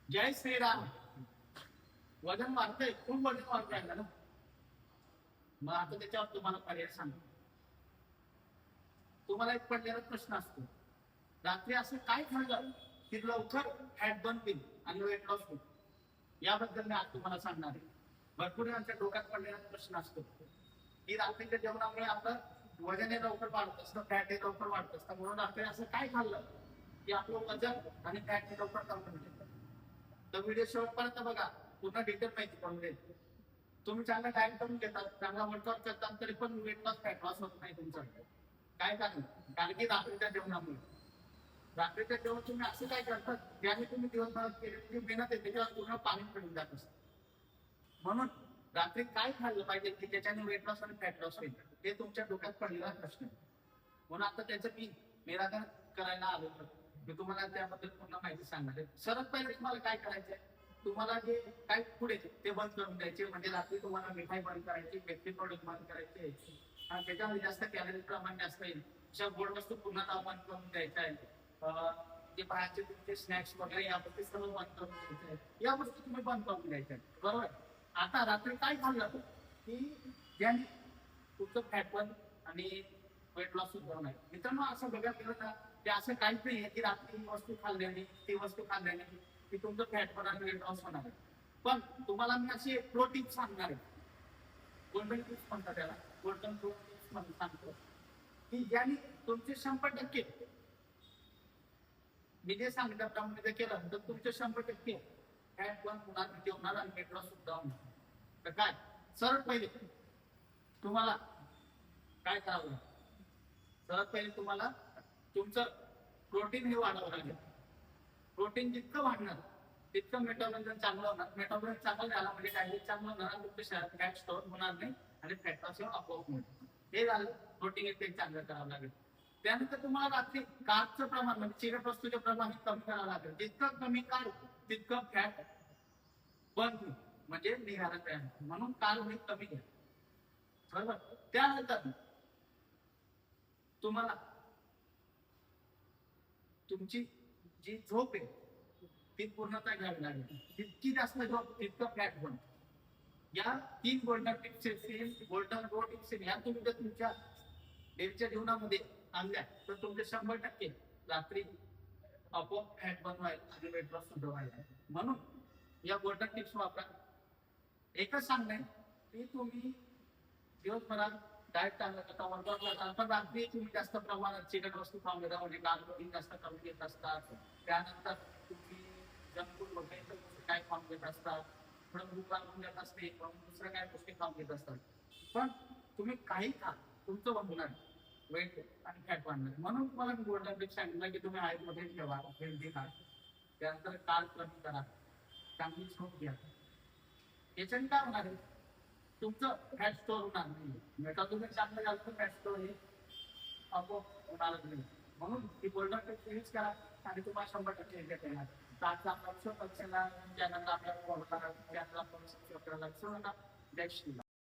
जय श्रीराम. वजन वाढतंय, खूप वजन वाढत राहिलं ना. मग आता त्याच्यावर तुम्हाला पर्याय सांगतो. तुम्हाला एक पडलेला प्रश्न असतो, रात्री असं काय खाल्लं की लवकर फॅट बर्न होईल आणि वेट लॉस होईल. याबद्दल मी आज तुम्हाला सांगणार आहे. भरपूर जणांच्या डोक्यात पडलेला प्रश्न असतो की रात्रीच्या जेवणामुळे आपलं वजन हे लवकर वाढत असतं, फॅट हे लवकर वाढत असतं, म्हणून रात्री असं काय खाल्लं की आपलं वजन आणि फॅट हे लवकर कमी होईल. तर व्हिडिओ शेवटपर्यंत बघा, पूर्ण डिटेल माहिती पडून देईल. तुम्ही चांगला डाएट करून घेतात, चांगला वर्कआउट करतात, तरी पण वेट लॉस फॅट लॉस होत नाही तुमचं. काय कारण? कारण की रात्रीच्या जेवणामुळे. रात्रीच्या जेवण तुम्ही असं काय करतात, ज्याने तुम्ही दिवसभरात केलेली मेहनत आहे त्याच्यावर पूर्ण पाणी पडून जात असतं. म्हणून रात्री काय खाल्लं पाहिजे की त्याच्याने वेट लॉस आणि फॅट लॉस होईल, हे तुमच्या डोक्यात पडलेला प्रश्न आहे. म्हणून आता त्याचं मी निराकरण करायला आलो. मी तुम्हाला त्याबद्दल पूर्ण माहिती सांगणार आहे. सर्वात पहिले तुम्हाला काय करायचंय, तुम्हाला जे काय पुढे ते बंद करून द्यायचे. म्हणजे रात्री तुम्हाला मिठाई बंद करायची, बेकरी प्रोडक्ट बंद करायचे, आणि त्याच्यामध्ये जास्त कॅलरी प्रमाण जास्त येईल अशा गोड वस्तू पुन्हा बंद करून द्यायच्या आहेत. जे बाहेरचे तुमचे स्नॅक्स वगैरे या गोष्टी सर्व बंद करून द्यायच्या आहेत. या गोष्टी तुम्ही बंद करून द्यायच्या आहेत, बरोबर. आता रात्री काय खाल्लं की ज्याने तुमचं फॅट बर्न आणि वेट लॉस सुद्धा नाही. मित्रांनो, असं बघायला गेलं ना, ते असं काहीच नाही आहे की रात्री ही वस्तू खाल्ल्याने, ती वस्तू खाल्ल्याने की तुमचं फॅट बर्न आणि वेट लॉस होणार आहे. पण तुम्हाला मी अशी प्रो टिप्स सांगणार आहे. गोल्डन टिप्स म्हणतात त्याला, गोल्डन प्रो टिप्स म्हणून सांगतो की ज्याने तुमचे 100% मी जे सांगितल्याप्रमाणे जर केलं तर तुमचे 100% फॅट बर्न होणार, जेवणार आणि वेट लॉस सुद्धा होणार. तर काय, सर्वात पहिले तुम्हाला काय करावं लागेल, सर्वात पहिले तुम्हाला तुमचं प्रोटीन हे वाढवावं लागेल. प्रोटीन जितकं वाढणार तितकं मेटाबॉलिझम चांगलं होणार. मेटाबॉलिझम चांगलं झाला म्हणजे डायजेस्ट चांगलं होणार, तुमच्या शरीरात फॅट स्टोअर होणार नाही आणि फॅट लॉस आपोआप होईल. हे झालं, प्रोटीन इंटेक चांगलं करावं लागेल. त्यानंतर तुम्हाला रात्री कार्बचं प्रमाण म्हणजे चिकट वस्तूचे प्रमाण कमी करावं लागेल. जितकं कमी कार्ब तितकं फॅट बर्न होईल, म्हणजे निघाला तयार. म्हणून कार्ब हे कमी घ्या, बरोबर. त्यानंतर तुम्हाला तुमची जी झोप आहे ती पूर्णतः घ्यावी लागेल. जितकी जास्त झोप तितकं फॅट बर्न. या 3 गोल्डन टिप्स, गोल्डन रो टिप्स या तुम्ही जर तुमच्या डेलीच्या जीवनामध्ये आणल्या तर तुमचे 100% रात्री आपोआप फॅट बर्न व्हायला आणि वेट लॉस सुद्धा व्हायला. म्हणून या गोल्डन टिप्स वापरा. एकच सांगणे की तुम्ही दिवसभरात डाएट चांगला करता, वर्कआउट करता, पण रात्री तुम्ही जास्त प्रमाणात चिकट वस्तू खाऊन घेता, म्हणजे कार्बोहायड्रेट जास्त करून घेत असतात. त्यानंतर तुम्ही जंक फूड वगैरे काय खाऊन घेत असतात, थोडं भूक लागून घेत असते, दुसऱ्या काय गोष्टी खाऊन घेत असतात. पण तुम्ही काही खा, तुमचं होणार वेट आणि फॅट वाढणार. म्हणून तुम्हाला मी गोल्डन टिप्स सांगितलं की तुम्ही आयुर्वेदिक ठेवा, हेल्दी खा, त्यानंतर कार्ब कमी करा, चांगली झोप घ्या. याच्याने काय होणार आहे, तुमचं फॅट स्टोअर होणार नाही. मेटाबॉलिझम चांगलं झालं तर फॅट स्टोअर हे आपोआप होणारच नाही. म्हणून ही गोल्डन टिप्स यूज करा आणि तुम्हाला 100% रिझल्ट येणार. तर आजचा आपला चॅनल आपल्याला